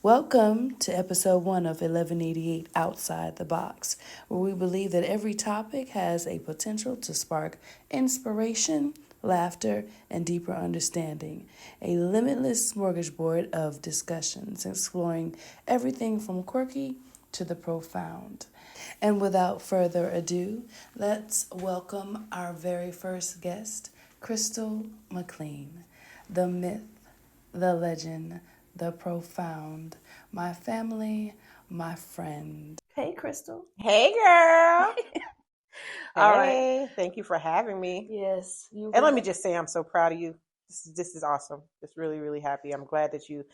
Welcome to episode 1 of 1188 Outside the Box, where we believe that every topic has a potential to spark inspiration, laughter, and deeper understanding. A limitless smorgasbord of discussions exploring everything from quirky to the profound. And without further ado, let's welcome our very first guest, Krystol McLean, the myth, the legend, the profound, my family, my friend. Hey, Krystol. Hey, girl. All right. Hey, thank you for having me. Yes, you. And let me just say, I'm so proud of you. This is awesome. Just really, really happy. I'm glad that you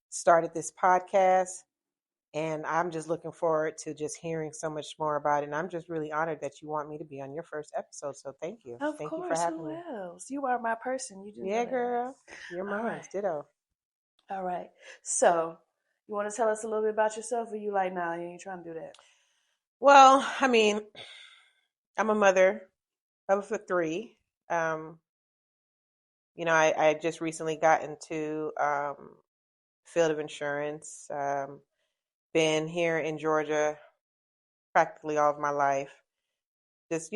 started this podcast, and I'm just looking forward to just hearing so much more about it. And I'm just really honored that you want me to be on your first episode. So thank you. Of Thank you for course, having who me. else? You are my person. You do know Yeah, that. girl. You're All mine. right. Ditto. All right. So, you want to tell us a little bit about yourself, or you like, nah, you ain't trying to do that? Well, I mean, I'm a mother of three. Um, I just recently got into field of insurance. Been here in Georgia practically all of my life. Just,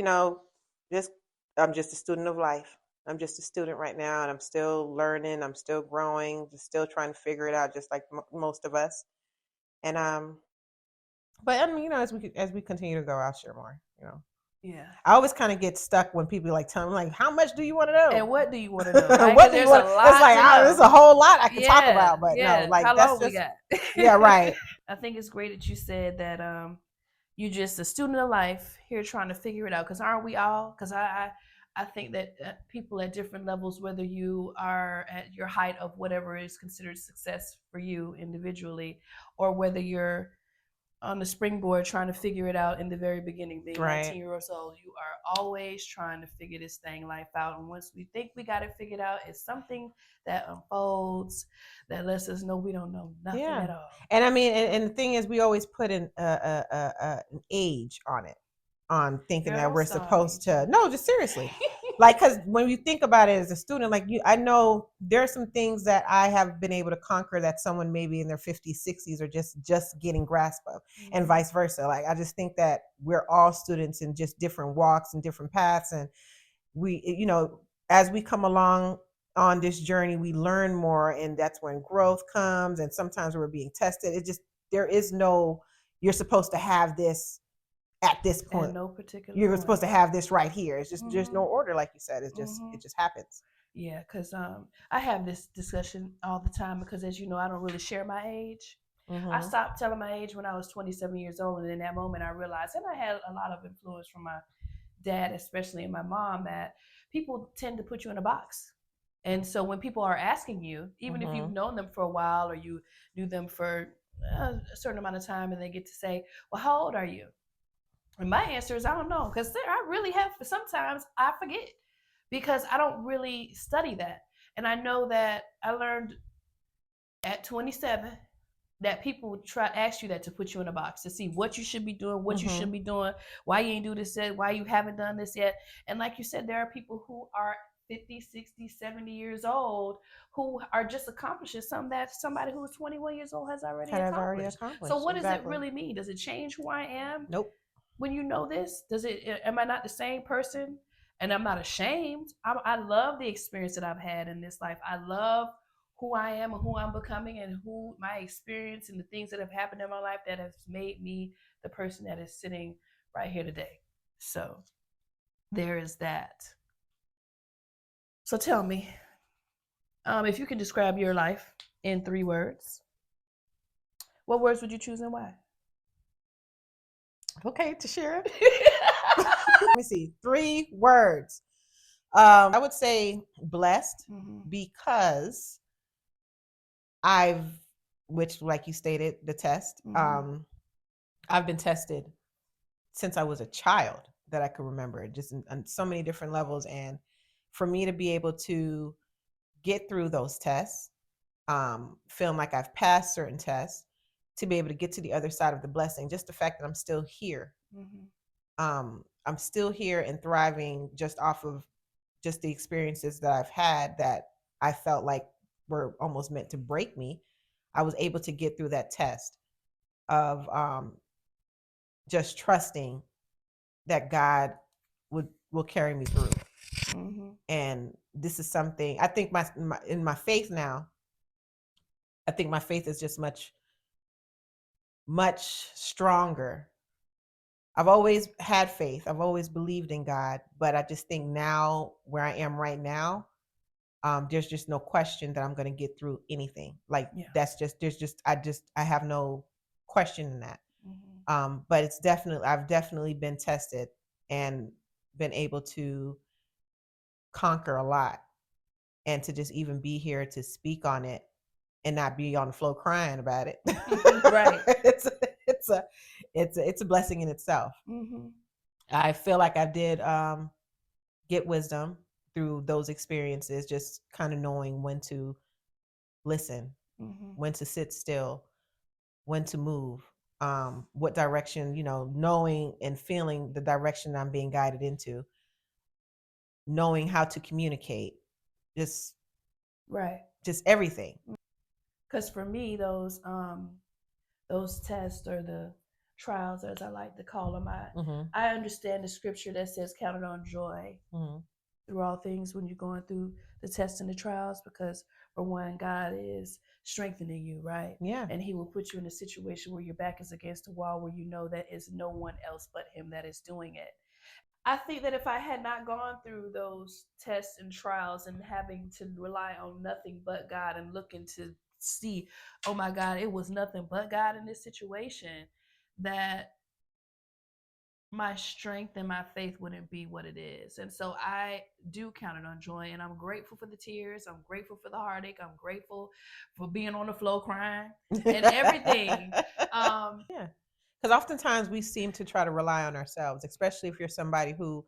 just I'm just a student of life. I'm just a student right now, and I'm still learning. I'm still growing, just still trying to figure it out, just like most of us. And but I mean, as we continue to go, I'll share more. Yeah. I always kind of get stuck when people like tell me like, "How much do you want to know?" And what do you want to know? Right? What do you There's want? a lot. It's like there's a whole lot I can talk Yeah, about, but yeah. no, like How that's long we just got? yeah, right. I think it's great that you said that you're just a student of life here trying to figure it out. Because aren't we all? Because I think that people at different levels, whether you are at your height of whatever is considered success for you individually, or whether you're on the springboard trying to figure it out in the very beginning, being Right. 19 years old, you are always trying to figure this thing life out. And once we think we got it figured out, it's something that unfolds that lets us know we don't know nothing at all. And I mean, and the thing is, we always put an age on it, on thinking Girl, that don't we're start supposed me. to. No, just seriously, like, because when you think about it as a student, like you, I know there are some things that I have been able to conquer that someone maybe in their 50s, 60s are just getting grasp of, and vice versa. Like I just think that we're all students in just different walks and different paths, and we, as we come along on this journey, we learn more, and that's when growth comes. And sometimes we're being tested. It just, there is no, you're supposed to have this at this point. At no particular You're point. supposed to have this right here. It's just there's no order, like you said. It's just it just happens. Yeah, because I have this discussion all the time because, as you know, I don't really share my age. I stopped telling my age when I was 27 years old, and in that moment, I realized, and I had a lot of influence from my dad, especially, and my mom, that people tend to put you in a box. And so when people are asking you, even if you've known them for a while or you knew them for a certain amount of time, and they get to say, "Well, how old are you?" And my answer is, I don't know, because I really have. Sometimes I forget because I don't really study that. And I know that I learned at 27 that people try to ask you that to put you in a box to see what you should be doing, what you should be doing, why you ain't do this yet, why you haven't done this yet. And like you said, there are people who are 50, 60, 70 years old who are just accomplishing something that somebody who is 21 years old has already accomplished. So what does it really mean? Does it change who I am? Nope. When you know this, does it? Am I not the same person? And I'm not ashamed. I love the experience that I've had in this life. I love who I am and who I'm becoming, and who my experience and the things that have happened in my life that has made me the person that is sitting right here today. So there is that. So tell me, if you could describe your life in 3 words, what words would you choose and why? Okay, to share it. Let me see. 3 words. I would say blessed, because which, like you stated, the test. I've been tested since I was a child that I could remember, just on so many different levels. And for me to be able to get through those tests, feeling like I've passed certain tests, to be able to get to the other side of the blessing, just the fact that I'm still here. I'm still here and thriving just off of just the experiences that I've had that I felt like were almost meant to break me. I was able to get through that test of just trusting that God will carry me through. Mm-hmm. And this is something I think in my faith now, I think my faith is just much stronger. I've always had faith. I've always believed in God, but I just think now where I am right now, there's just no question that I'm going to get through anything. Like I have no question in that. Mm-hmm. But I've definitely been tested and been able to conquer a lot, and to just even be here to speak on it and not be on the floor crying about it. Right. It's a blessing in itself. Mm-hmm. I feel like I did get wisdom through those experiences, just kind of knowing when to listen, mm-hmm. when to sit still, when to move, what direction, knowing and feeling the direction I'm being guided into, knowing how to communicate, just everything. Because for me, those tests, or the trials, as I like to call them, I understand the scripture that says, "Count it on joy." Mm-hmm. Through all things when you're going through the tests and the trials, because for one, God is strengthening you, right? Yeah. And he will put you in a situation where your back is against the wall, where you know that is no one else but him that is doing it. I think that if I had not gone through those tests and trials and having to rely on nothing but God and looking to see, oh my God, it was nothing but God in this situation, that my strength and my faith wouldn't be what it is. And so I do count it on joy, and I'm grateful for the tears. I'm grateful for the heartache. I'm grateful for being on the floor crying and everything. Yeah. Because oftentimes we seem to try to rely on ourselves, especially if you're somebody who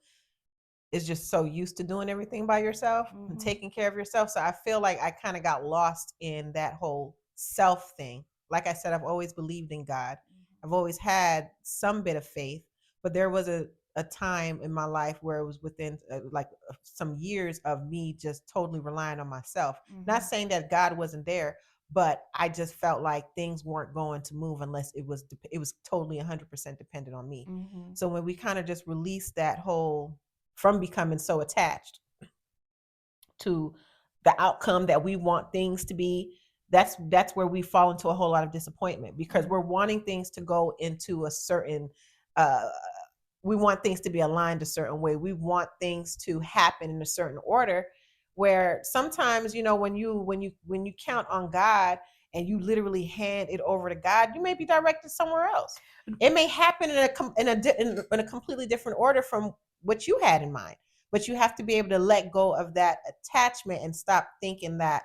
is just so used to doing everything by yourself, mm-hmm. and taking care of yourself. So I feel like I kind of got lost in that whole self thing. Like I said, I've always believed in God. Mm-hmm. I've always had some bit of faith, but there was a time in my life where it was within some years of me just totally relying on myself. Mm-hmm. Not saying that God wasn't there, but I just felt like things weren't going to move unless it was totally 100% dependent on me. Mm-hmm. So when we kind of just released that whole, from becoming so attached to the outcome that we want things to be, that's where we fall into a whole lot of disappointment, because we're wanting things to go into a certain we want things to be aligned a certain way. We want things to happen in a certain order, where sometimes, when you count on God and you literally hand it over to God, you may be directed somewhere else. It may happen in a completely different order from what you had in mind, but you have to be able to let go of that attachment and stop thinking that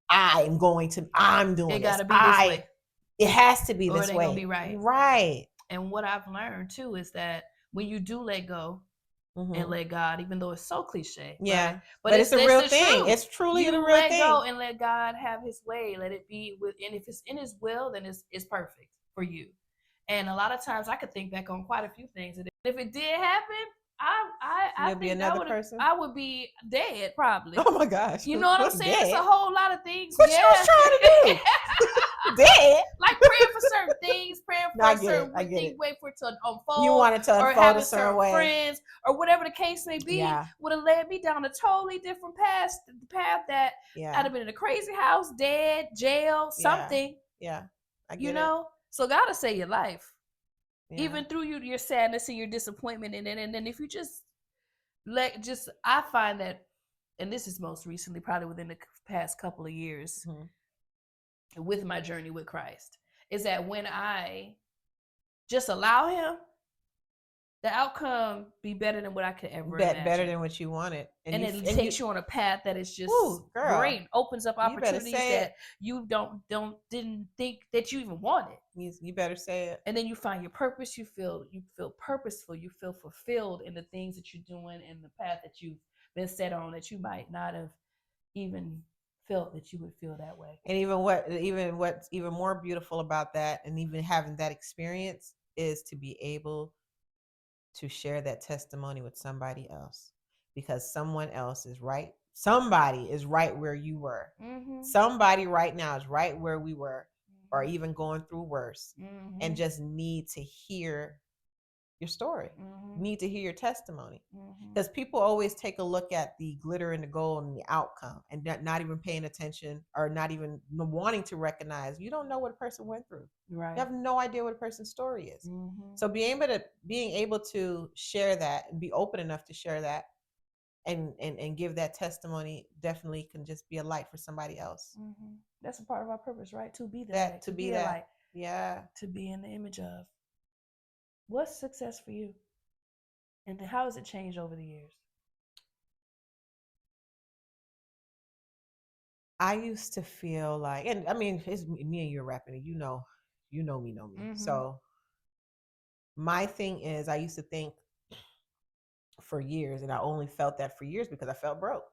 I'm doing this. It gotta be this way. It has to be this way. Or it ain't gonna be right. Right. And what I've learned too is that when you do let go, mm-hmm. and let God, even though it's so cliche, yeah, right? But it's a real thing. Truth. It's truly the real thing. You let go and let God have His way. Let it be and if it's in His will, then it's perfect for you. And a lot of times, I could think back on quite a few things, and if it did happen, I be another person. I would be dead probably. Oh my gosh! You know what I'm saying? Dead? It's a whole lot of things. What you was trying to do? Dead? Like praying for certain things, praying for certain things, wait for it to unfold. You wanted to unfold, or having certain way. Friends, or whatever the case may be, would have led me down a totally different path. The path that I'd have been in a crazy house, dead, jail, something. Yeah, I get you know. So God will save your life, even through your sadness and your disappointment, and then if you just I find that, and this is most recently, probably within the past couple of years. Mm-hmm. With my journey with Christ, is that when I just allow Him, the outcome be better than what I could ever imagine. Better than what you wanted. And it takes you on a path that is just great. Opens up opportunities that you didn't think that you even wanted. You better say it. And then you find your purpose. You feel purposeful. You feel fulfilled in the things that you're doing and the path that you've been set on, that you might not have even felt that you would feel that way. And what's even more beautiful about that, and even having that experience, is to be able to share that testimony with somebody else, because someone else is right. Somebody is right where you were. Mm-hmm. Somebody right now is right where we were. or even going through worse and just need to hear your story, need to hear your testimony. Because people always take a look at the glitter and the gold and the outcome and not even paying attention or not even wanting to recognize you don't know what a person went through. Right. You have no idea what a person's story is. So being able to share that and be open enough to share that and give that testimony definitely can just be a light for somebody else. That's a part of our purpose, right? To be that, to be that light. Yeah. To be in the image of. What's success for you? And how has it changed over the years? I used to feel like, and I mean, it's me and you're rapping, and you know me. So my thing is, I used to think for years, and I only felt that for years because I felt broke.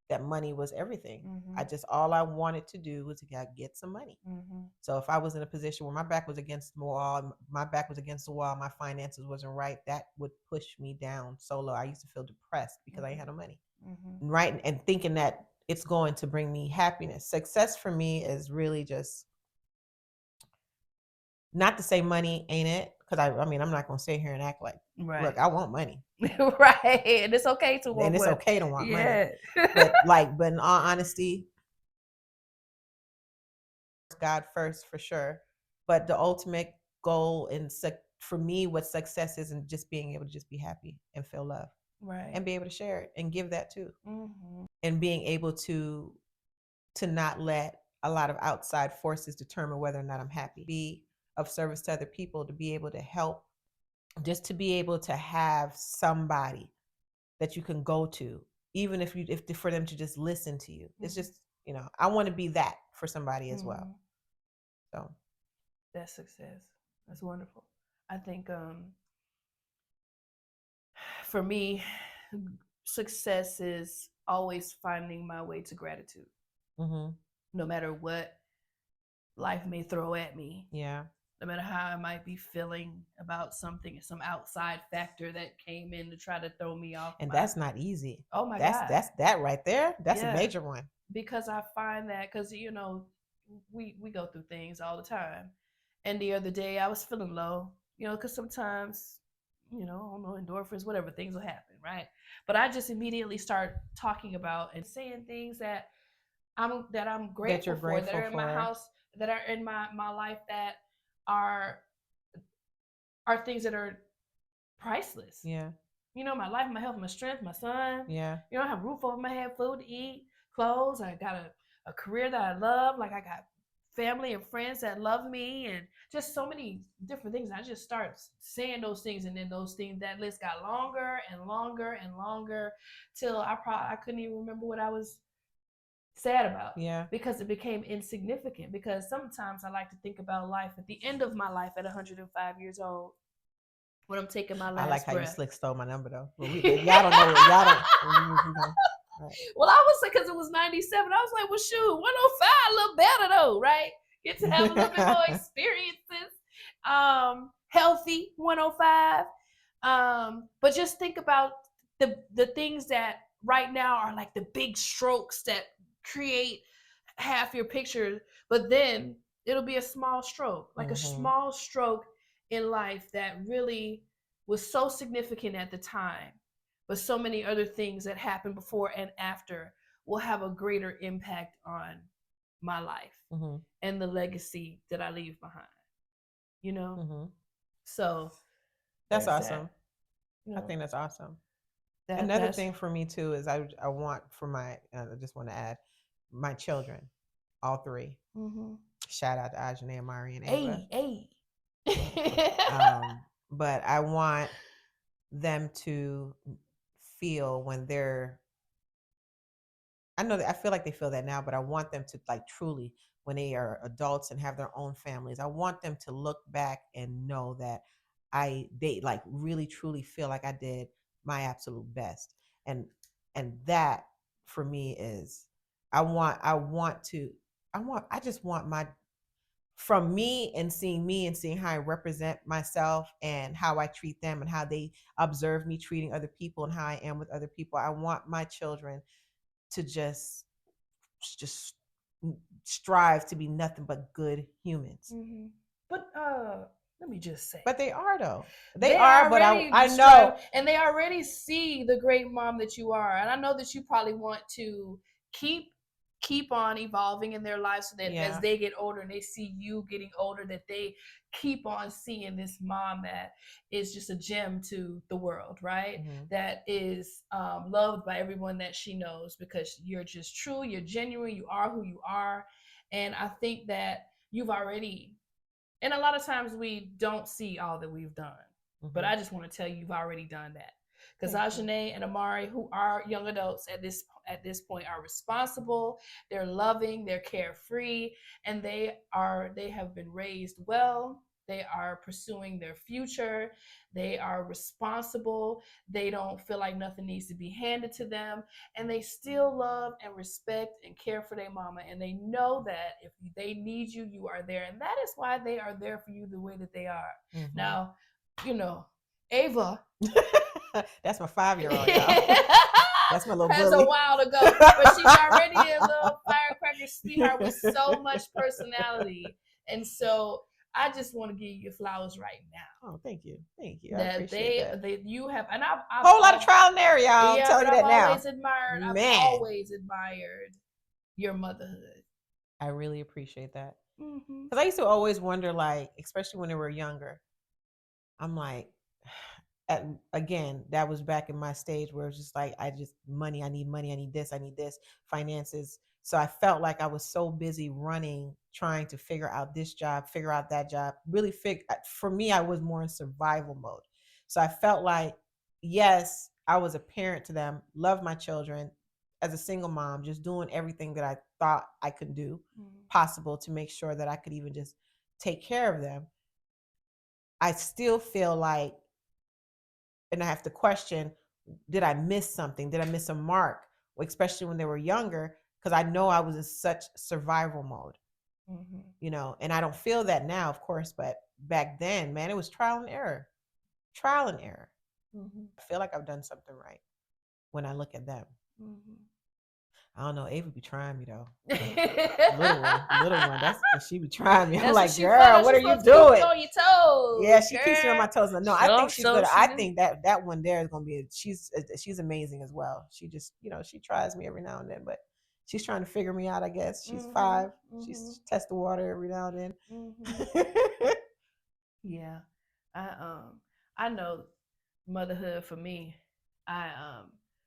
That money was everything. All I wanted to do was to get some money. So if I was in a position where my back was against the wall, my finances wasn't right, that would push me down so low. I used to feel depressed because I ain't had no money. Right. And thinking that it's going to bring me happiness. Success for me is really just, not to say money ain't it, because I mean, I'm not going to sit here and act like, look, I want money. Right. And it's okay to want money. And it's okay to want money. But in all honesty, God first for sure. But the ultimate goal for me, what success is, and just being able to just be happy and feel love. Right. And be able to share it and give that too. And being able to not let a lot of outside forces determine whether or not I'm happy. Be of service to other people, to be able to help, just to be able to have somebody that you can go to, even if for them to just listen to you. It's just, I want to be that for somebody as well. So that's success. That's wonderful. I think for me, success is always finding my way to gratitude. No matter what life may throw at me. Yeah. No matter how I might be feeling about something, some outside factor that came in to try to throw me off. And that's not easy. Oh my God. That's that right there. That's a major one. Because I find that, because, we go through things all the time. And the other day I was feeling low, because sometimes, I don't know, endorphins, whatever, things will happen, right? But I just immediately start talking about and saying things that I'm grateful for, that are in my house, that are in my life, that are things that are priceless. Yeah. My life, my health, my strength, my son. Yeah. I have a roof over my head, food to eat, clothes. I got a career that I love. Like, I got family and friends that love me, and just so many different things. I just start saying those things, and then that list got longer and longer and longer till I couldn't even remember what I was sad about. Yeah. Because it became insignificant. Because sometimes I like to think about life at the end of my life at 105 years old, when I'm taking my last breath. I like how you slick stole my number though. Y'all don't know. Y'all don't. Right. Well, I was like, because it was 97. I was like, well, shoot, 105, a little better though, right? Get to have a little bit more experiences. Healthy 105. But just think about the things that right now are like the big strokes that create half your picture, but then it'll be a small stroke, like a small stroke in life that really was so significant at the time, but so many other things that happened before and after will have a greater impact on my life and the legacy that I leave behind. So that's awesome. I think that's awesome. Another thing for me too is I want for I just want to add my children, all three. Shout out to Ajane, Amari, and Ava. Hey. But I want them to feel when they're, I feel like they feel that now, but I want them to, like, truly, when they are adults and have their own families, I want them to look back and know that they like really truly feel like I did my absolute best. And that for me is, I just want my, from me and seeing how I represent myself and how I treat them and how they observe me treating other people and how I am with other people. I want my children to just strive to be nothing but good humans. Mm-hmm. But let me just say. But they are though. They are, but I know. And they already see the great mom that you are. And I know that you probably want to keep on evolving in their lives so that as they get older and they see you getting older, that they keep on seeing this mom that is just a gem to the world, right? Mm-hmm. That is loved by everyone that she knows because you're just true, you're genuine, you are who you are. And I think that you've already, and a lot of times we don't see all that we've done. Mm-hmm. But I just want to tell you, you've already done that. Because Ajane and Amari, who are young adults at this point, are responsible, they're loving, they're carefree, and they have been raised well. They are pursuing their future. They are responsible. They don't feel like nothing needs to be handed to them. And they still love and respect and care for their mama. And they know that if they need you, you are there. And that is why they are there for you the way that they are. Mm-hmm. Now, Ava. That's my 5-year-old, y'all. That's my little bully. That's a while ago. But she's already a little firecracker sweetheart with so much personality. And so I just want to give you flowers right now. Oh, thank you. Thank you. I appreciate that. You have, and I've whole lot of trial and error, y'all. Yeah, I'm telling you that now. I've always admired your motherhood. I really appreciate that. Because I used to always wonder, like, especially when they were younger, I'm like, again, that was back in my stage where it was just like, I need this, finances. So I felt like I was so busy running, trying to figure out this job, figure out that job, really for me, I was more in survival mode. So I felt like, yes, I was a parent to them, loved my children as a single mom, just doing everything that I thought I could do possible to make sure that I could even just take care of them. I still feel like, and I have to question, did I miss something? Did I miss a mark? Especially when they were younger, because I know I was in such survival mode, and I don't feel that now, of course, but back then, man, it was trial and error. I feel like I've done something right when I look at them. I don't know. Ava be trying me though. little one. That's she be trying me. I'm like, girl, what are you doing? Keep on your toes. Yeah, she keeps me on my toes. No, I think she's good. I think that one there is gonna be. She's amazing as well. She just, she tries me every now and then, but she's trying to figure me out. I guess she's 5. She's test the water every now and then. Yeah, I know motherhood for me.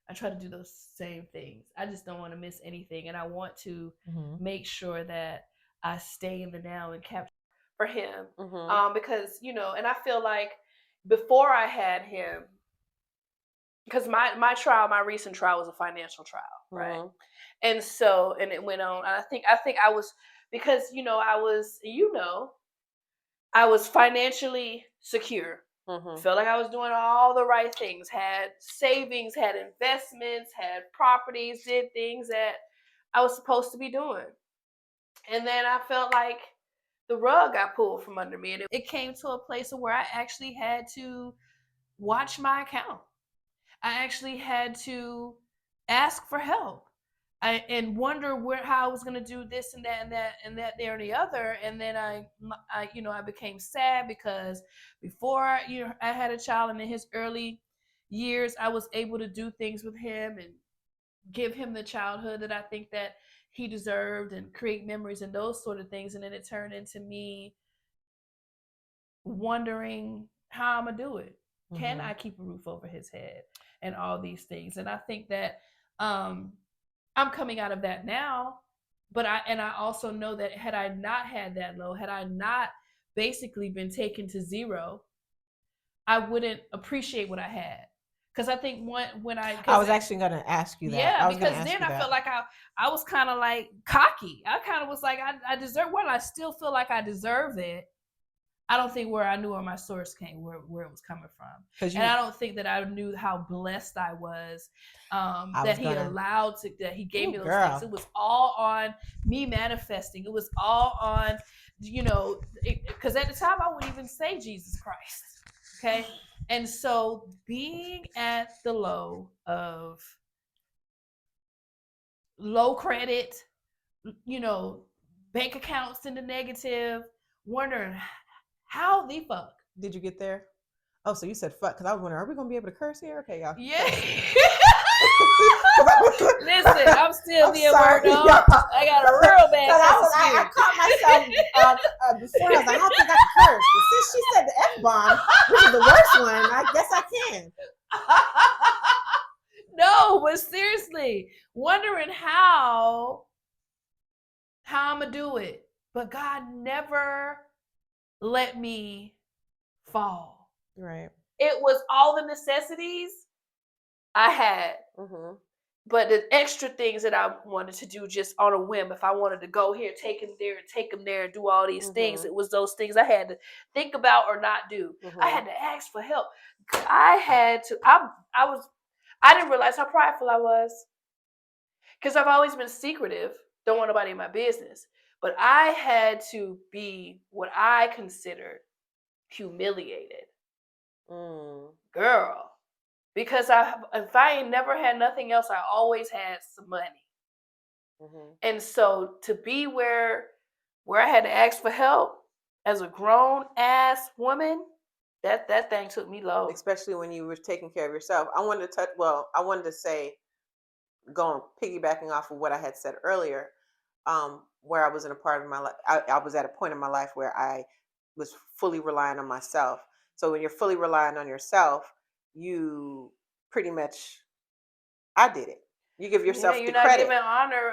I try to do those same things. I just don't want to miss anything. And I want to make sure that I stay in the now and capture for him. Because, and I feel like before I had him, because my recent trial was a financial trial, right? And so, and it went on. And I think I was, because, I was financially secure. Felt like I was doing all the right things, had savings, had investments, had properties, did things that I was supposed to be doing. And then I felt like the rug got pulled from under me. And it came to a place where I actually had to watch my account. I actually had to ask for help. And wonder how I was going to do this and that and that and that there and the other. And then I became sad because before I had a child, and in his early years, I was able to do things with him and give him the childhood that I think that he deserved and create memories and those sort of things. And then it turned into me wondering how I'm going to do it. Can I keep a roof over his head and all these things? And I think that, I'm coming out of that now, but I also know that had I not had that low, had I not basically been taken to zero, I wouldn't appreciate what I had. Because I think when I was actually going to ask you that. Yeah, because then I felt like I was kind of like cocky. I kind of was like, I deserve, well, I still feel like I deserve it. I don't think where I knew where my source came, where it was coming from. And I don't think that I knew how blessed I was, that he gave me those things. It was all on me manifesting. It was all on, because at the time I wouldn't even say Jesus Christ. Okay. And so being at the low of low credit, bank accounts in the negative, wondering how the fuck did you get there? Oh, so you said fuck, because I was wondering, are we going to be able to curse here? Okay, y'all. Yeah. Listen, I'm still being worked on. I got a real bad I caught myself before. I was like, I don't think I can curse. But since she said the F-bomb, which is the worst one, I guess I can. No, but seriously, wondering how I'm going to do it. But God never let me fall. Right. It was all the necessities I had. Mm-hmm. But the extra things that I wanted to do just on a whim, if I wanted to go here, take him there and do all these things, it was those things I had to think about or not do. I had to ask for help. I didn't realize how prideful I was. Because I've always been secretive. Don't want nobody in my business. But I had to be what I considered humiliated. Girl. Because if I ain't never had nothing else, I always had some money. And so to be where I had to ask for help as a grown ass woman, that thing took me low. Especially when you were taking care of yourself. I wanted to say, piggybacking off of what I had said earlier, where I was in a part of my life, I was at a point in my life where I was fully relying on myself. So when you're fully relying on yourself, you pretty much, I did it. You give yourself the credit. You're not giving honor.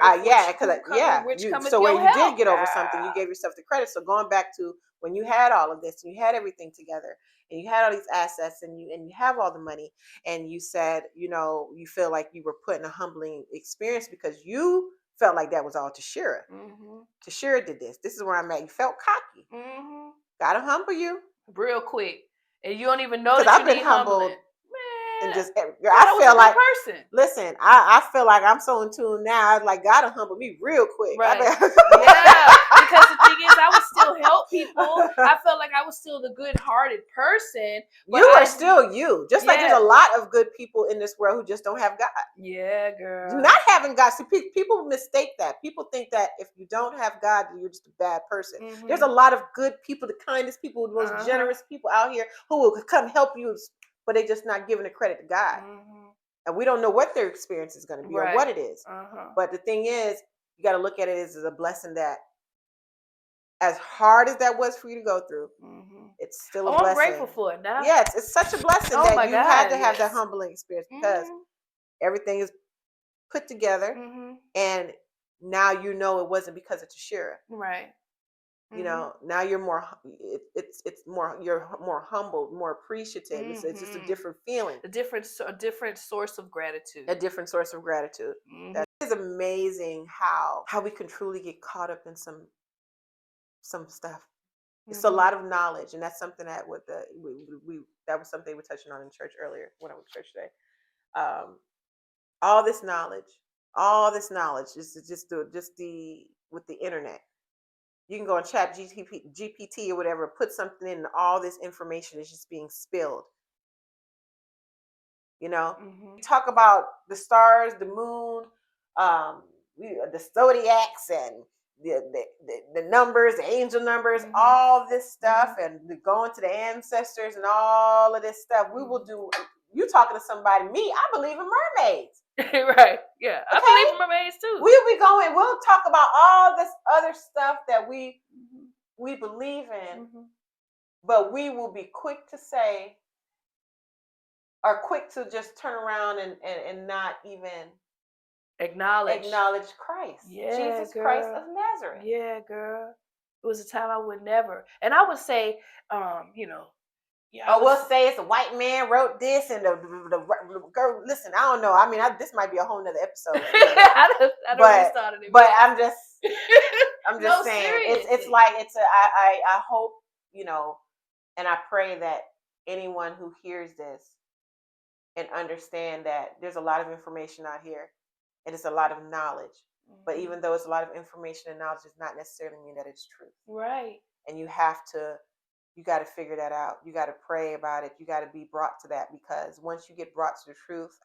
So when you did get over something, you gave yourself the credit. So going back to when you had all of this, and you had everything together, and you had all these assets, and you have all the money, and you said, you feel like you were put in a humbling experience because you felt like that was all Tashira. Tashira did this. This is where I'm at. You felt cocky. Gotta humble you real quick, and you don't even know that I've been humbled. Humbling. And just, I feel like, listen, I feel like I'm so in tune now. I like gotta humble me real quick. Right. Yeah, because the thing is, I would still help people. I felt like I was still the good-hearted person. You are still you. Just like there's a lot of good people in this world who just don't have God. Yeah, girl. Not having God. See, people mistake that. People think that if you don't have God, you're just a bad person. There's a lot of good people, the kindest people, the most generous people out here who will come help you, but they're just not giving the credit to God. And we don't know what their experience is going to be or what it is. But the thing is, you got to look at it as a blessing that, as hard as that was for you to go through, it's still a blessing. I'm grateful for it now. Yes, it's such a blessing that you had to have that humbling experience because everything is put together, and now it wasn't because of Tashira. Right. Now you're more. It's more. You're more humbled, more appreciative. It's just a different feeling. A different source of gratitude. A different source of gratitude. That is amazing how we can truly get caught up in some stuff. It's a lot of knowledge, and that's something that that was something we were touching on in church earlier when I went to church today. All this knowledge is just with the internet. You can go on chat GPT or whatever, put something in, and all this information is just being spilled. Talk about the stars, the moon, the zodiacs, and the numbers, the angel numbers, all this stuff, and going to the ancestors and all of this stuff. We will do. You talking to somebody? Me, I believe in mermaids. Right. Yeah. Okay? I believe in mermaids too. We'll talk about all this other stuff that we believe in, but we will be quick to say, or quick to just turn around and not even acknowledge Christ. Yeah, Jesus girl. Christ of Nazareth. Yeah, girl. It was a time I would never. And I would say, we'll say it's a white man wrote this, and the girl. Listen, I don't know. I mean, this might be a whole nother episode. I don't really started it. But I'm just saying, seriously. I hope, and I pray that anyone who hears this and understand that there's a lot of information out here, and it's a lot of knowledge. But even though it's a lot of information and knowledge, does not necessarily mean that it's true. Right. And you have to you got to figure that out. You got to pray about it. You got to be brought to that, because once you get brought to the truth,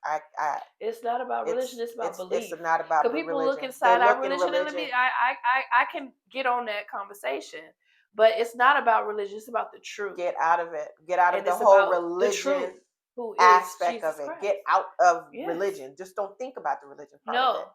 it's not about religion. It's about belief. It's not about because people religion. look inside our religion, and I can get on that conversation, but it's not about religion. It's about the truth. Get out of it. Get out of the whole religion aspect of it. Get out of religion. Just don't think about the religion part of it,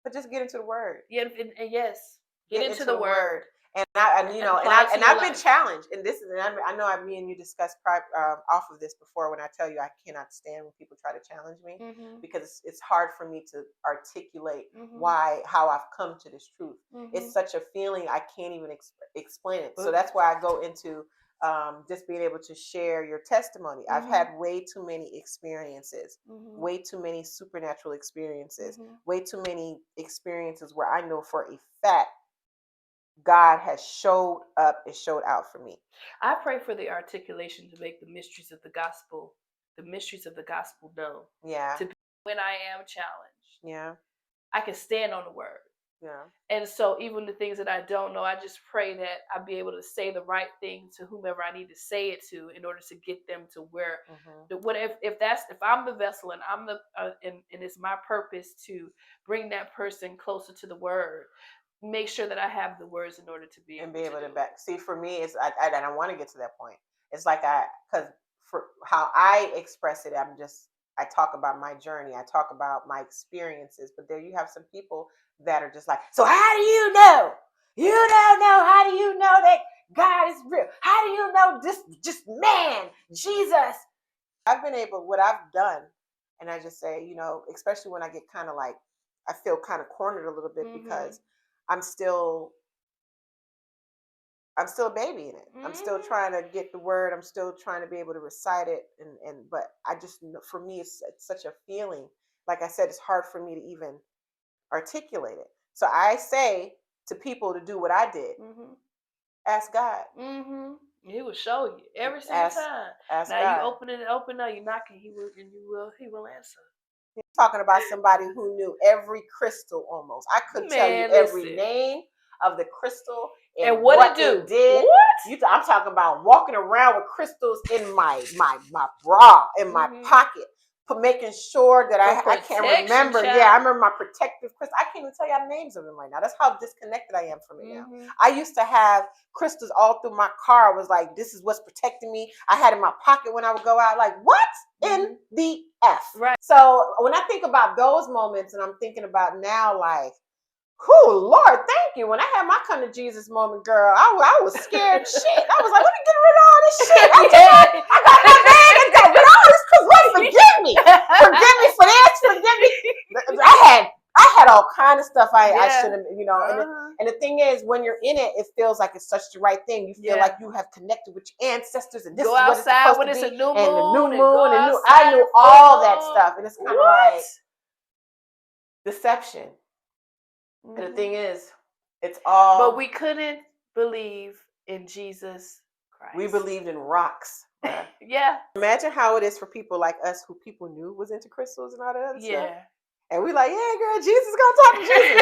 but just get into the word. Yeah, and yes, get into the word. And I've been challenged, and this is, and I know me and you discussed off of this before, when I tell you I cannot stand when people try to challenge me, because it's hard for me to articulate how I've come to this truth. It's such a feeling I can't even explain it. So that's why I go into just being able to share your testimony. I've had way too many experiences, way too many supernatural experiences, way too many experiences where I know for a fact God has showed up and showed out for me. I pray for the articulation to make the mysteries of the gospel known. Yeah. When I am challenged. Yeah. I can stand on the word. Yeah. And so even the things that I don't know, I just pray that I be able to say the right thing to whomever I need to say it to, in order to get them to where, if I'm the vessel and I'm and it's my purpose to bring that person closer to the word, make sure that I have the words in order to be able to back. See, for me, it's I don't want to get to that point. It's like because for how I express it, I talk about my journey, I talk about my experiences, but there you have some people that are just like, so how do you know? You don't know. How do you know that God is real? How do you know this? Just man, Jesus. I've been able, what I've done, and I just say, especially when I get kind of like, I feel kind of cornered a little bit, because I'm still a baby in it. I'm still trying to get the word. I'm still trying to be able to recite it. But I just, for me, it's such a feeling. Like I said, it's hard for me to even articulate it. So I say to people to do what I did. Ask God. He will show you every single time. Ask now God. You open up, you knocking, he will answer. You're talking about somebody who knew every crystal almost. I could tell you every name of the crystal and what it did. What? I'm talking about walking around with crystals in my bra, in my pocket, making sure that I can't remember. Child. Yeah, I remember my protective crystal. I can't even tell you the names of them right now. That's how disconnected I am from it now. I used to have crystals all through my car. I was like, this is what's protecting me. I had it in my pocket when I would go out. Like, what in the F? Right. So when I think about those moments, and I'm thinking about now, like, oh Lord, thank you. When I had my come to Jesus moment, girl, I was scared shit. I was like, let me get rid of all this shit. I got my bag and got rid of all this, because Lord, forgive me. Forgive me for this. Forgive me. I had all kind of stuff I should have, and the thing is, when you're in it, it feels like it's such the right thing. You feel like you have connected with your ancestors, and this go is what outside it's when supposed it's to be, a new moon, and the new moon, and I knew all that stuff, and it's kind of like deception. And the thing is, it's all. But we couldn't believe in Jesus Christ. We believed in rocks. Yeah. Imagine how it is for people like us, who people knew was into crystals and all that other stuff. And we like, yeah, girl, Jesus is gonna talk to Jesus.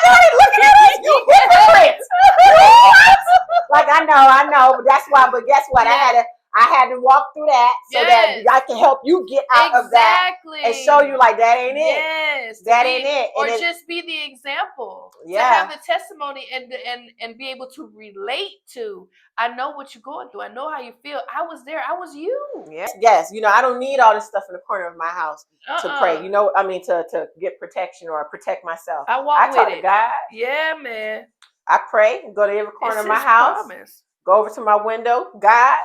Imagine looking at us, you hypocrites. Like, I know, but that's why. But guess what? I had to walk through that so that I can help you get out of that and show you, like, that ain't it. Yes, that ain't it. Or just be the example. Yeah. To have the testimony and be able to relate to. I know what you're going through. I know how you feel. I was there. I was you. Yes. I don't need all this stuff in the corner of my house to pray. To get protection or protect myself. I talk to God. Yeah, man. I pray. Go to every corner of my house. Promise. Go over to my window. God.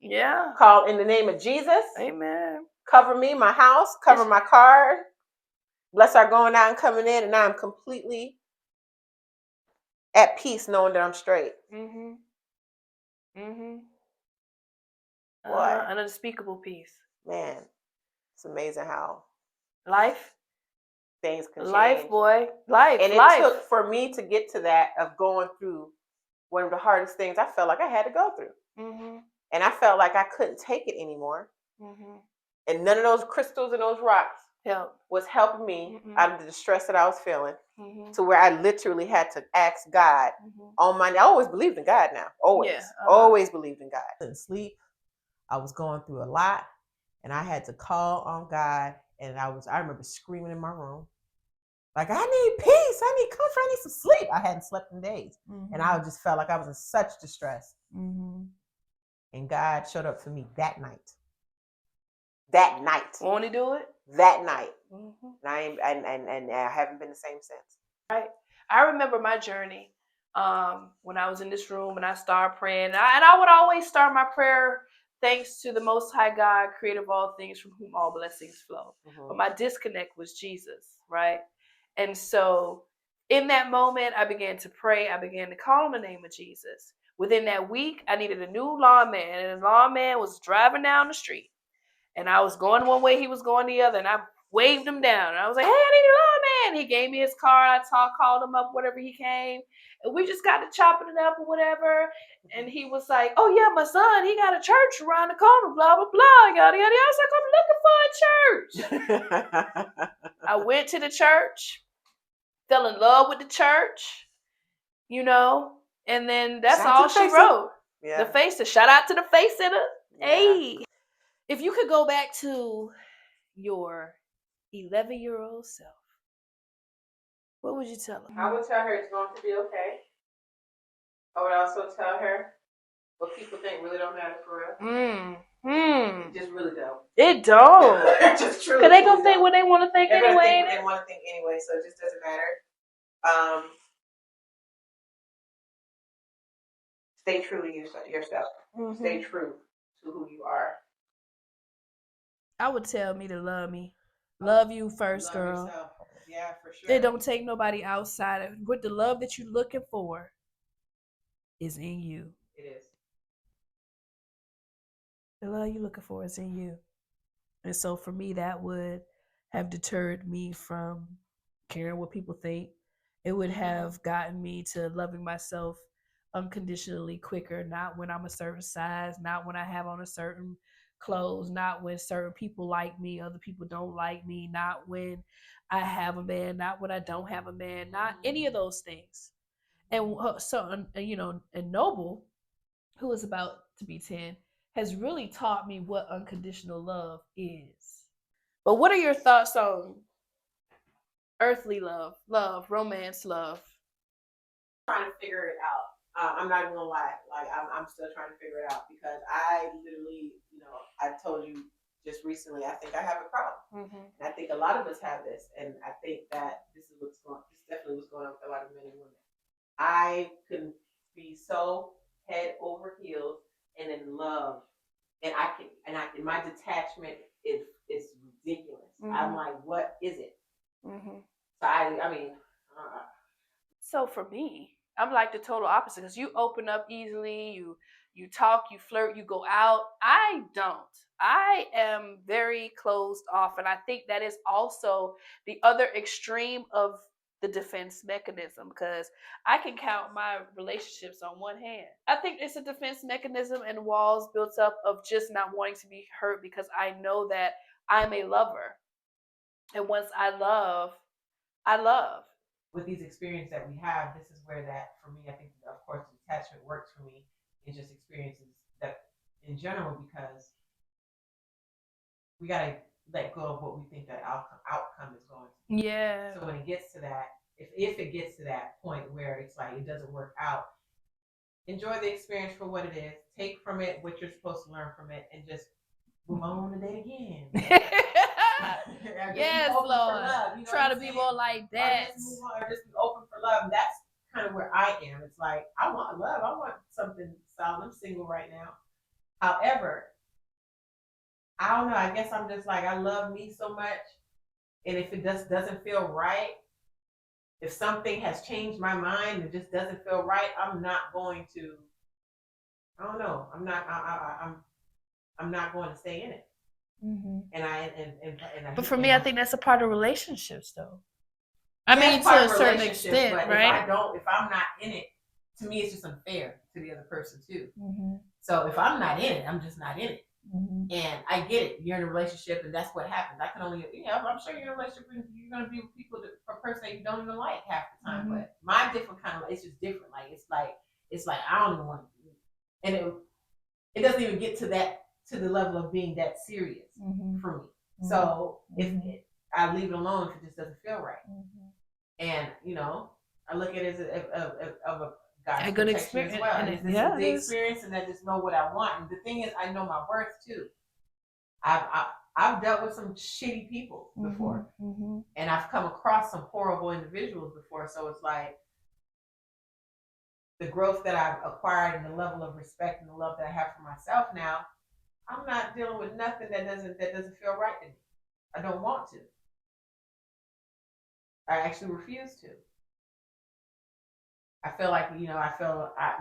Yeah. Call in the name of Jesus. Amen. Cover me, my house. Cover my car. Bless our going out and coming in, and I'm completely at peace knowing that I'm straight. An unspeakable peace. Man, it's amazing how things can change. Life, boy. Life. And it took for me to get to that of going through one of the hardest things I felt like I had to go through. And I felt like I couldn't take it anymore. And none of those crystals and those rocks was helping me out of the distress that I was feeling, to where I literally had to ask God on my. I always believed in God now. Always believed in God. Couldn't sleep. I was going through a lot, and I had to call on God. And I remember screaming in my room, like, I need peace, I need comfort, I need some sleep. I hadn't slept in days, and I just felt like I was in such distress. And God showed up for me that night. That night. Won't He do it? That night. And I haven't been the same since. Right. I remember my journey when I was in this room and I started praying. And I would always start my prayer, thanks to the Most High God, creator of all things, from whom all blessings flow. But my disconnect was Jesus, right? And so in that moment, I began to pray. I began to call on the name of Jesus. Within that week, I needed a new lawman. And the lawman was driving down the street. And I was going one way, he was going the other. And I waved him down. And I was like, hey, I need a lawman. He gave me his car. I called him up, whatever he came. And we just got to chopping it up or whatever. And he was like, oh, yeah, my son, he got a church around the corner, blah, blah, blah, yada, yada. I was like, I'm looking for a church. I went to the church, fell in love with the church, and then that's shout all she wrote. Yeah. The face, shout out to the face center. Yeah. Hey. If you could go back to your 11-year-old self, what would you tell her? I would tell her it's going to be okay. I would also tell her what people think really don't matter for real. It just really don't. It don't. It just truly. Because they gonna think what they want to think anyway. They want to think anyway, so it just doesn't matter. Stay true to yourself. Stay true to who you are. I would tell me to love me. Love you first, love girl. Yourself. Yeah, for sure. They don't take nobody outside of what the love that you're looking for is in you. It is. The love you're looking for is in you. And so for me, that would have deterred me from caring what people think. It would have gotten me to loving myself unconditionally quicker, not when I'm a certain size, not when I have on a certain clothes, not when certain people like me, other people don't like me, not when I have a man, not when I don't have a man, not any of those things. And so, and Noble, who is about to be 10, has really taught me what unconditional love is. But what are your thoughts on earthly love, romance love? I'm trying to figure it out. I'm not even gonna lie. Like I'm still trying to figure it out, because I literally, I told you just recently, I think I have a problem. And I think a lot of us have this, and I think that this is definitely what's going on with a lot of men and women. I can be so head over heels and in love, and my detachment is ridiculous. I'm like, what is it? So So for me, I'm like the total opposite, because you open up easily, you talk, you flirt, you go out. I don't. I am very closed off, and I think that is also the other extreme of the defense mechanism, because I can count my relationships on one hand. I think it's a defense mechanism and walls built up of just not wanting to be hurt, because I know that I'm a lover. And once I love. With these experiences that we have, this is where that, for me, I think, of course, detachment works for me. It's just experiences that, in general, because we got to let go of what we think that outcome is going to be. Yeah. So when it gets to that, if it gets to that point where it's like it doesn't work out, enjoy the experience for what it is. Take from it what you're supposed to learn from it, and just move on to that again. Yes, Lord. Try to be more like that. Or just be open for love. And that's kind of where I am. It's like, I want love. I want something solid. I'm single right now. However, I don't know. I guess I'm just like, I love me so much. And if it just doesn't feel right, if something has changed my mind and it just doesn't feel right, I'm not going to, I don't know. I'm not going to stay in it. But for me, I think that's a part of relationships, though. I mean, to a certain extent, right? If I'm not in it, to me, it's just unfair to the other person too. So if I'm not in it, I'm just not in it. And I get it. You're in a relationship, and that's what happens. I can only, I'm sure you're in a relationship, and you're gonna be with people a person that you don't even like half the time. But my different kind of, it's just different. It's like I don't even want to, and it doesn't even get to the level of being that serious for me. So if I leave it alone if it just doesn't feel right, and I look at it as a God's good protection experience as well. And this is the experience, and I just know what I want. And the thing is, I know my worth too. I've dealt with some shitty people before, and I've come across some horrible individuals before. So it's like the growth that I've acquired and the level of respect and the love that I have for myself now. I'm not dealing with nothing that doesn't feel right to me. I don't want to. I actually refuse to. I feel like,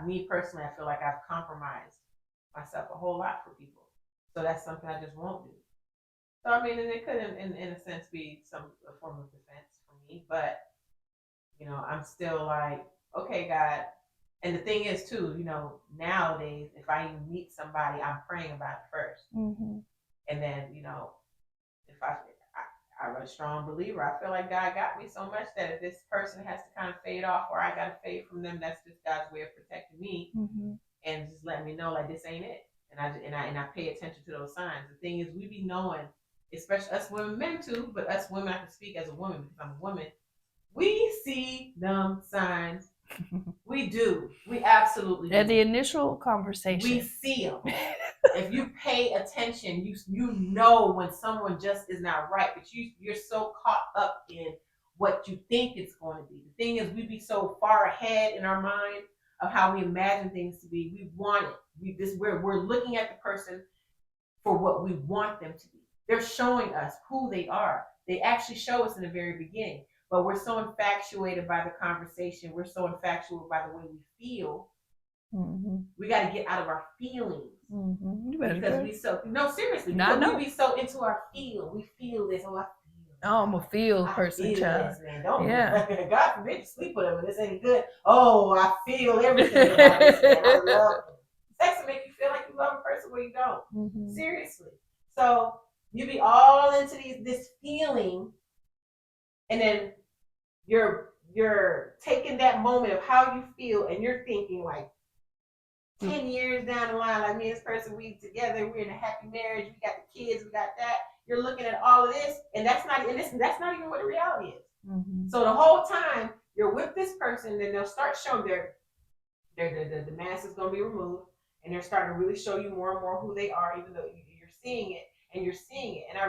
me personally, I feel like I've compromised myself a whole lot for people. So that's something I just won't do. So, I mean, and it could, in a sense, be a form of defense for me. But, I'm still like, okay, God. And the thing is, too, nowadays, if I even meet somebody, I'm praying about it first. And then, if I'm a strong believer. I feel like God got me so much that if this person has to kind of fade off or I got to fade from them, that's just God's way of protecting me and just letting me know like this ain't it. And I pay attention to those signs. The thing is, we be knowing, especially us women, men too, but us women, I can speak as a woman because I'm a woman. We see them signs. We do. We absolutely do. At the initial conversation, we see them. If you pay attention, you know when someone just is not right, but you're so caught up in what you think it's going to be. The thing is, we be so far ahead in our mind of how we imagine things to be. We want it. We're looking at the person for what we want them to be. They're showing us who they are. They actually show us in the very beginning, but we're so infatuated by the conversation. We're so infatuated by the way we feel. We got to get out of our feelings because we seriously. We be so into our feel. We feel this. Oh, I feel. Oh, I'm a feel person, feel child. This, man. Don't God forbid you sleep with him and this ain't good. Oh, I feel everything about this man. I love him. Sex will make you feel like you love a person where you don't. Seriously. So you be all into this feeling, and then you're taking that moment of how you feel, and you're thinking like 10 years down the line, like me and this person, we together, we're in a happy marriage, we got the kids, we got that. You're looking at all of this, and that's not even what the reality is. So the whole time you're with this person, then they'll start showing the mask is going to be removed, and they're starting to really show you more and more who they are, even though you're seeing it, and you're seeing it. And I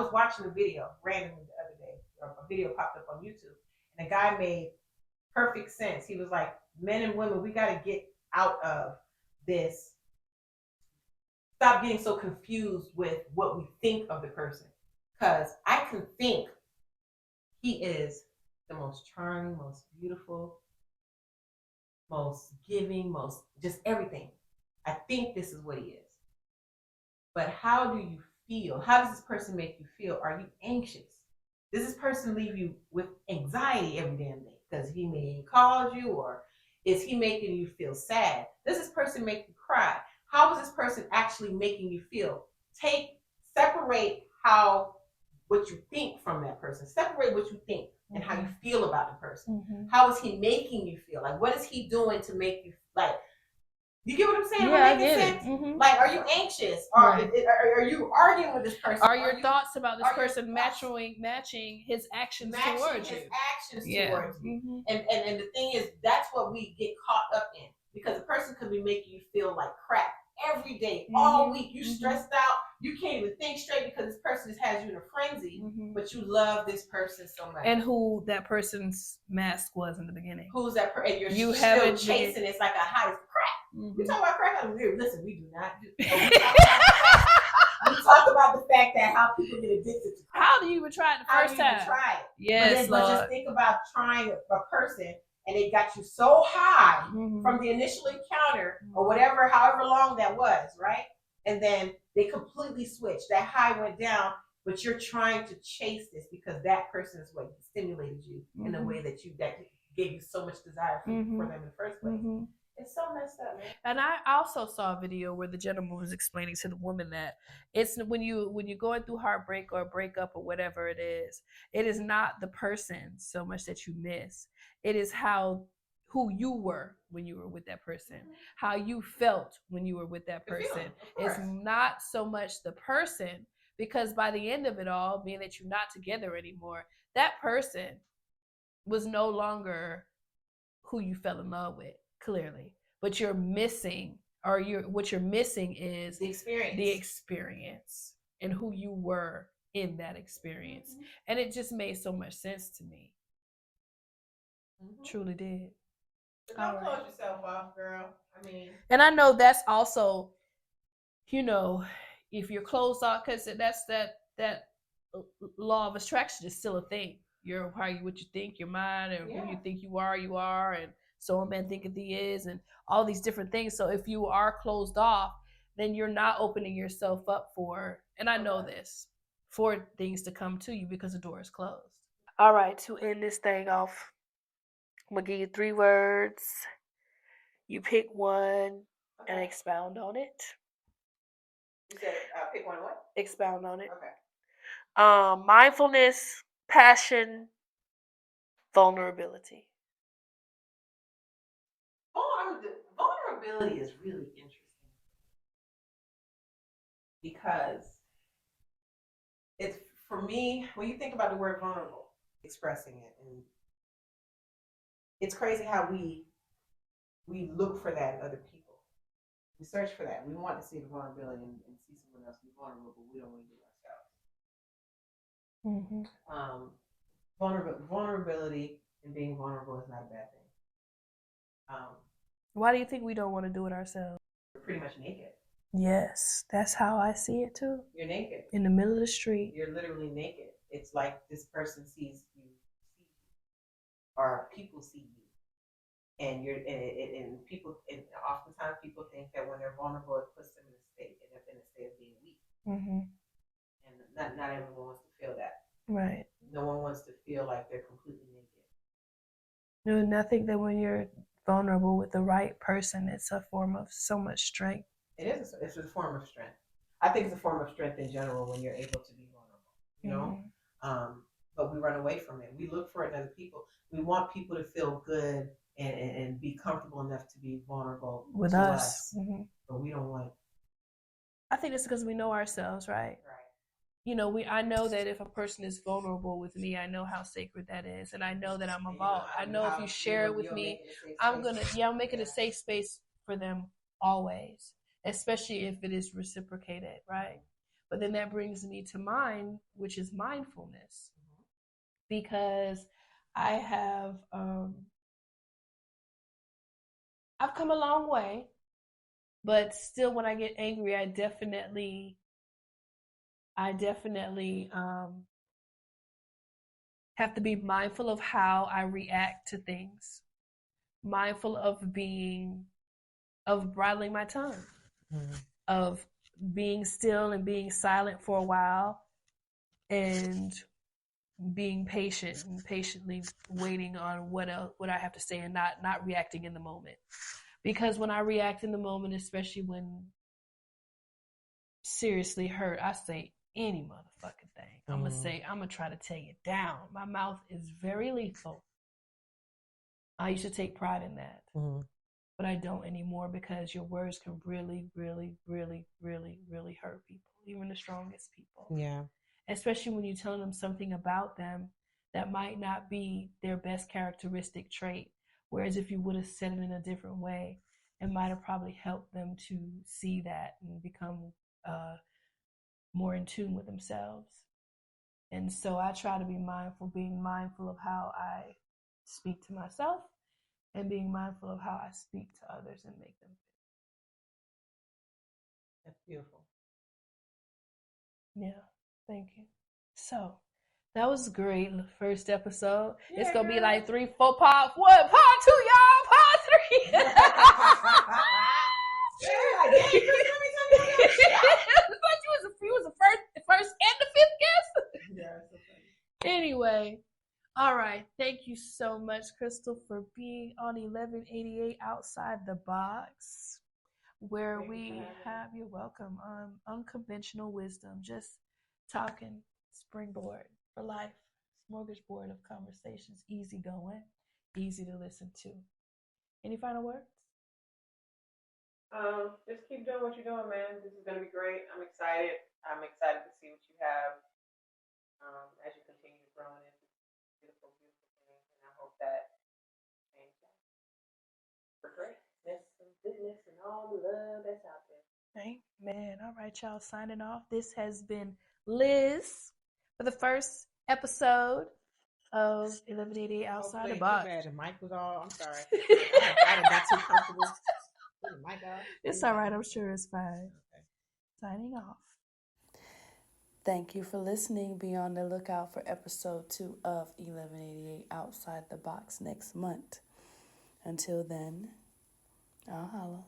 was watching a video randomly the other day, a video popped up on YouTube, and the guy made perfect sense. He was like, men and women, we got to get out of this. Stop getting so confused with what we think of the person. Because I can think he is the most charming, most beautiful, most giving, most just everything. I think this is what he is. But how do you feel? How does this person make you feel? Are you anxious? Does this person leave you with anxiety every damn day? Because he may have called you, or is he making you feel sad? Does this person make you cry? How is this person actually making you feel? Separate what you think from that person. Separate what you think and how you feel about the person. How is he making you feel? Like, what is he doing to make you like? You get what I'm saying? Yeah, Am I making sense? Like, are you anxious? Are you arguing with this person? Are your thoughts about this person matching his actions towards you? Towards you. And the thing is, that's what we get caught up in, because the person could be making you feel like crap every day, all week. You stressed out. You can't even think straight because this person just has you in a frenzy, but you love this person so much. And who that person's mask was in the begining. Who's that person? And you're still chasing. It's like a high crack. We talk about crack. Listen, we do not do. We talk about the fact that how people get addicted to crack. How do you even try it the first time? Try it. Yes, but just think about trying a person, and they got you so high from the initial encounter or whatever, however long that was, right? And then they completely switched. That high went down, but you're trying to chase this because that person is what stimulated you in a way that gave you so much desire for them in the first place. It's so messed up, man. And I also saw a video where the gentleman was explaining to the woman that it's when you're going through heartbreak or a breakup or whatever it is not the person so much that you miss. It is who you were when you were with that person, how you felt when you were with that person. It's not so much the person, because by the end of it all, being that you're not together anymore, that person was no longer who you fell in love with, clearly. But you're missing, what you're missing is the experience and who you were in that experience. And it just made so much sense to me. Truly did. But don't close yourself off, girl. I mean, and I know that's also, if you're closed off, because that's that law of attraction is still a thing. What you think, your mind, and who you think you are, and so a man thinketh he is, and all these different things. So if you are closed off, then you're not opening yourself up for, and I know this, for things to come to you because the door is closed. All right, to end this thing off, I'm going to give you 3 words. You pick one and expound on it. You said pick one what? Expound on it. Okay. Mindfulness, passion, vulnerability. Vulnerability is really interesting because it's, for me, when you think about the word vulnerable, expressing it, and it's crazy how we look for that in other people. We search for that. We want to see the vulnerability and see someone else be vulnerable, but we don't want to do it ourselves. Vulnerability and being vulnerable is not a bad thing. Why do you think we don't want to do it ourselves? We're pretty much naked. Yes, that's how I see it too. You're naked. In the middle of the street. You're literally naked. It's like this person sees you, or people see you. And people, and oftentimes people think that when they're vulnerable, it puts them in a state of being weak. And not everyone wants to feel that. Right. No one wants to feel like they're completely naked. No, and I think that when you're vulnerable with the right person, it's a form of so much strength. It is. It's a form of strength. I think it's a form of strength in general when you're able to be vulnerable. But we run away from it. We look for it in other people. We want people to feel good and be comfortable enough to be vulnerable with us. But we don't want. I think it's because we know ourselves, right? Right. I know that if a person is vulnerable with me, I know how sacred that is, and I know that I'm evolved. I know if you share it with me, I'll make it a safe space for them always, especially if it is reciprocated, right? But then that brings me to mine, which is mindfulness, because I have I've come a long way, but still, when I get angry, I definitely have to be mindful of how I react to things, mindful of bridling my tongue, of being still and being silent for a while, and being patient and patiently waiting on what I have to say, and not reacting in the moment. Because when I react in the moment, especially when seriously hurt, I say any motherfucking thing. I'm gonna try to tear you down. My mouth is very lethal. I used to take pride in that. But I don't anymore, because your words can really, really, really, really, really hurt people, even the strongest people. Yeah. Especially when you're telling them something about them that might not be their best characteristic trait. Whereas if you would have said it in a different way, it might have probably helped them to see that and become more in tune with themselves. And so I try to be being mindful of how I speak to myself, and being mindful of how I speak to others and make them feel. That's beautiful. Yeah, thank you. So that was great. First episode. Yeah, it's gonna be like 3, 4 part 1, part 2, y'all, part 3. You was the first and the 5th guest. Yeah, it's okay. Anyway, All right. Thank you so much, Krystal, for being on 1188 Outside the Box, where we have, you're welcome, unconventional wisdom, just talking springboard for life, smorgasbord of conversations, easy going, easy to listen to. Any final words? Just keep doing what you're doing, man. This is gonna be great. I'm excited. I'm excited to see what you have as you continue to grow into beautiful, beautiful things. And I hope that changes for greatness and goodness and all the love that's out there. Amen. All right, y'all, signing off. This has been Liz for the first episode of 1188 Outside the Box. The mic was all, I'm sorry. I got too comfortable. The mic off. It's all right. I'm sure it's fine. Okay. Signing off. Thank you for listening. Be on the lookout for episode 2 of 1188 Outside the Box next month. Until then, I'll holla.